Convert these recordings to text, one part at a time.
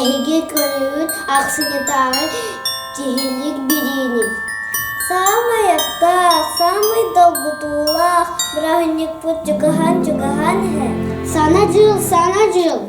Эһиги көрүүт аксыгытагы тихилик бирини. Самаякта, самый долгутулах, брахник пут чугахан хэ. Sana жыл.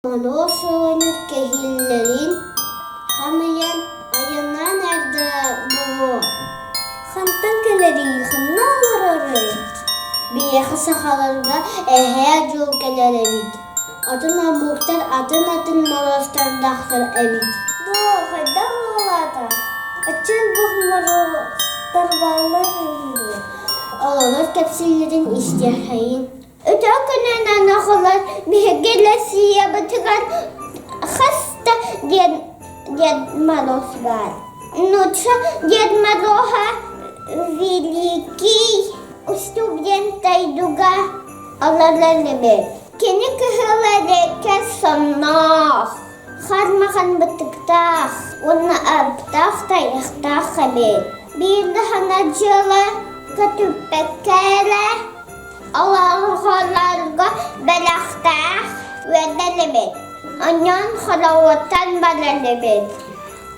Молошуынып кehillerin хамыян аяннан әрді бұлу. Хантан келері ханна оларары. Бияқы сақаларға әхәя жол келер әбит. Атын амуқтар атын молоштардақтыр әбит. Қайда олата? Açın bu молоштар балар әбит. Олалар кәпсілерін істияхайын. Öte gününden okullar bir gelesiye batıkan hasta Дед Мороз var. Ночью Дед Мороза великий студент Тайдуга аларlar gibi. Kendi kıhıları kes sonlar. Хармахан бытыктах, онна арптах таяқтах хабет. Бирді хана жылы көтүппеккеле, аларғаларға бәлақтах өйдәлебет. Оннан халауаттан бәлелебет.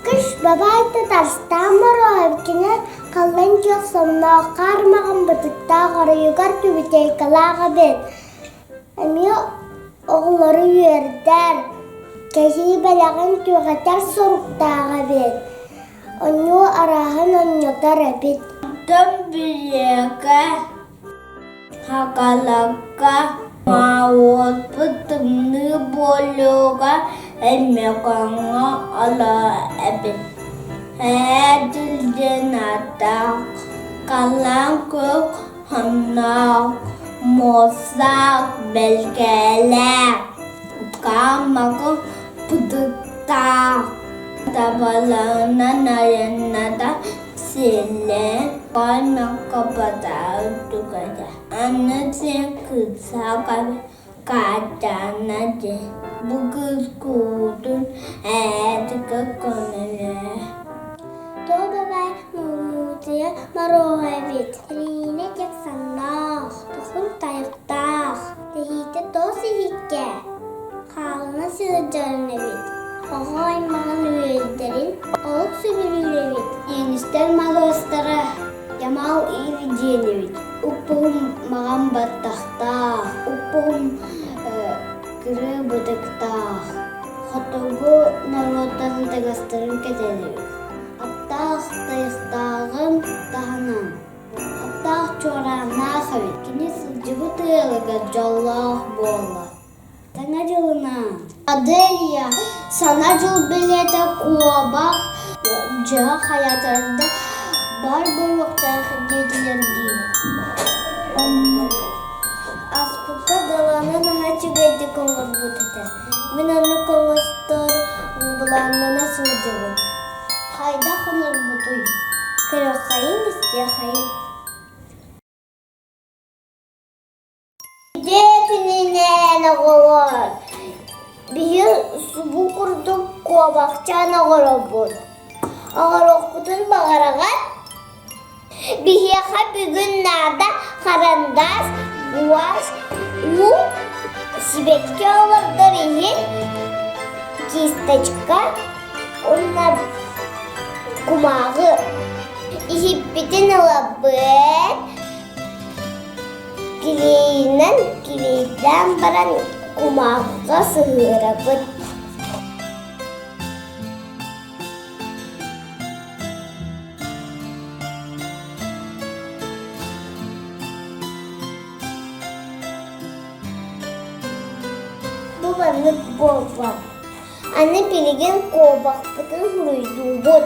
Кыш бабай Татарстан моройбкіне қалын жыл сонна қармағын бытыктах арыйығар түбітей қалаға бет. Әме оғылары үйердер. Кәжей бәләғын түғатар сұрықтаға бет. Оню арағын оньотар әбет. Тым білеге, хақалаққа, мауыт бұтымны болуға әмеқаңа ала әбет. Әділден атақ, қалан көк ханақ, мосақ бәлгәләк. Камако пудукта tavalana nayanada sile palmaka padatukada anase kusaka kadana de buguskudun etika konele to bebay mumutia marohevit rine jaksanah tohum tayaqtah tehite tosihikke Қалына сылджарын әбет. Ағай маған өйелдерін олық сөбірілі әбет. Еністер мағыстары ямал үйріден әбет. Ұппығым маған баттақтақ, ұппығым кірі бұдықтақ. Қатығы народтарын тағастырын кетен әбет. Аттақ тайықтағым тағынан. Аттақ чоранақ әбет. Кені сылжығы тығылыға жаллақ болы. Sana жылына. Аделия, sana жыл білеті қуабақ жа хаятарында бар болуқтағы деділерді. Аспықта даланын хачығайды көңір бұтыды. Мен оны көңістір бұланына сылжығы. Қайда қоныр бұтой? Кірі қайын істе қайын. Детінінен оғылар. Бейі сұбу құрдық қуабақчан оғыры бұд. Оғыр оқытын бағараған. Бейеға бүгін нада қарандас, буаш, у, сибетке олырдар еген. Кисточка, онна кумағы. Ехиппетін ылабын. Килейден баран кумағыға сығыры бұд. Бұл аны болбақ. Аны білеген қобақ бұтын ғұрыйду бұд.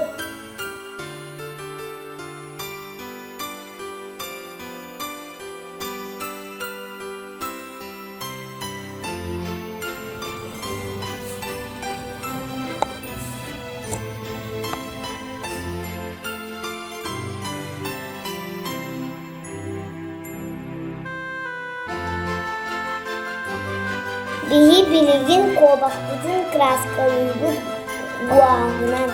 Бейі білеген қобақтың краскалығы бұағынан.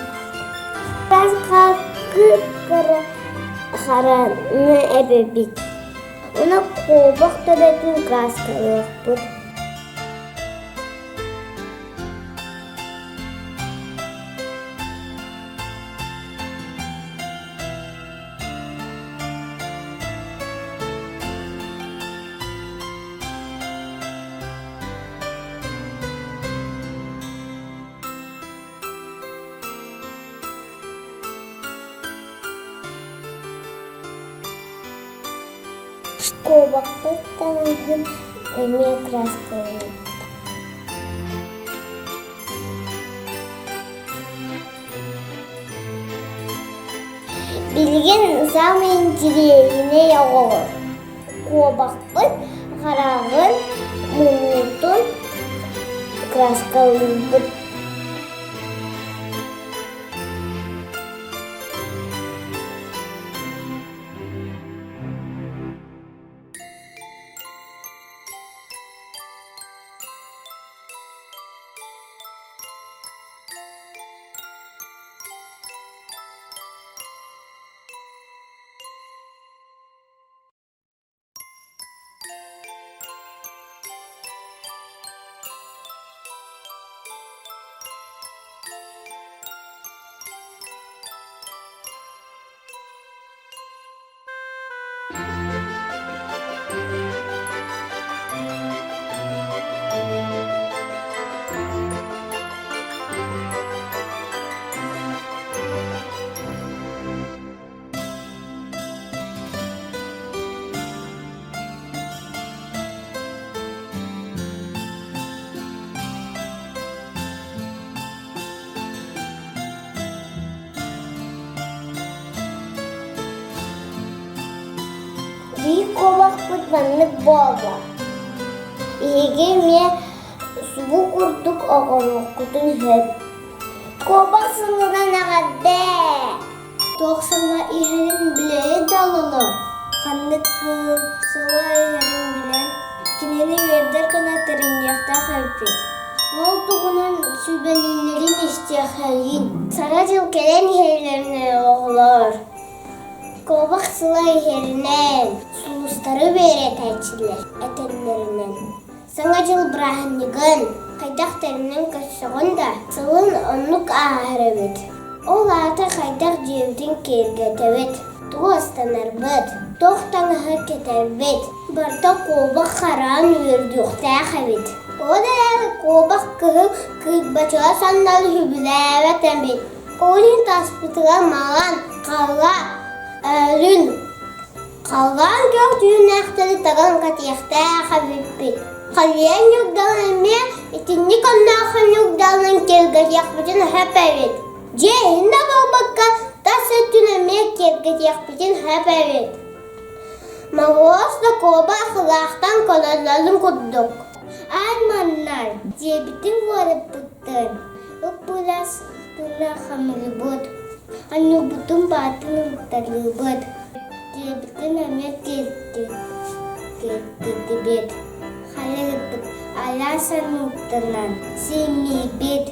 Краскалы қараны әбебет. Оны қобақ төбетін краскалығы бұд. Қобақты танығын әме краскалығы. Білген самый интересіне яғылыр. Қобақты қарағын мұңытын краскалығы. Bir kovakpıt manlık bolba. İhige me subu kurduk oğun okudun hep. Kovak sılına nağadde. Toksala iherin bileğe dalılır. Kanlık kıl, sıla iherin bilen. Kineni verder kanatların yakta kalpet. Oltuğunun sübelillerin iştiyahalin. Sana cılkelen yerlerine oğlar. Kovak sıla iherinen. Sulustarı bere tәчілер әтәлләреннән. Саңа жыл брахнигын, қайдақтарынан көссіғын да, сылын онлық ағыры бет. Ол аты қайдақ жеудің керге тәбет. Туғастанар бет, тоқтаңығы кетер бет. Барта қобақ қаран өрдіқті әқабет. Ода қобақ күйбачыға сандал хүбілі әвәтен бет. Олин таспытыға маған қала әлін. Қалған көк түйін әқтілі тағын қатияқта қабетпет. Қалиян югдалын әме, етінні қаннақын югдалын келгіт яқпетін әп әвет. Жейінді бағбаққа тасы түн әме келгіт яқпетін әп әвет. Мағуасты коба қылақтан қоларлалын құддық. Айманнар, жебітін ғарып бұттын. Үк бұлас бұна қамылы бұд. Анны бұтын батын ұқтарлы бұд. Жебітін әме келді бет. Халепыт аласан уктанан семи бит.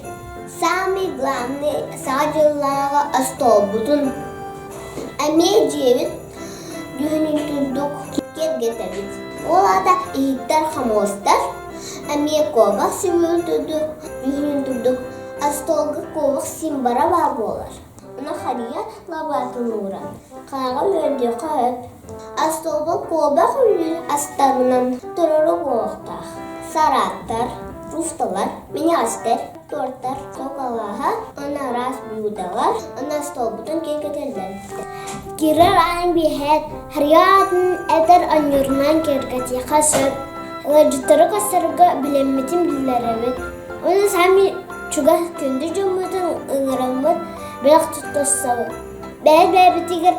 Самый главный саджалага астобутун. Аме жевит дюхнин тундук кергетабит. Олада иттар хамостар. Аме ковак симул тундук дюхнин тундук. Астолга ковак симбара бар болар. Она хария лабатын уран. Кагам өрде кайып. Астолба ковак үлі астарынан тұрыры болықтар. Сараттар, руфталар, минястер, торттар, сокалаға, она раз блюдалар, она столбутын кергетелдер. Кирер айын бейхет, харияатын әдір анюрынан кергете қасыр. Ладжытыры қасырға білемметім білдеребет. Оны сами чуға күнді жомытын ұңырамыд, бірақ тұттасабыд. Бәл-бәбітігір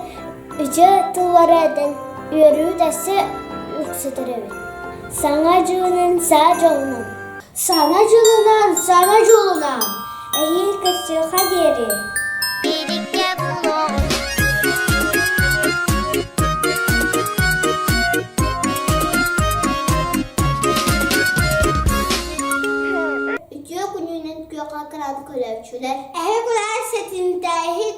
үчі тылварадан өрі дәсі үксетіребет. Sana cılının sağ yolunun. Sana cılının sana yoluna. Ehil kızı kaderi. Birlikte bulun. Üçüyor gününün göğe kralı kölevçüler. Ehe kular setinde hiç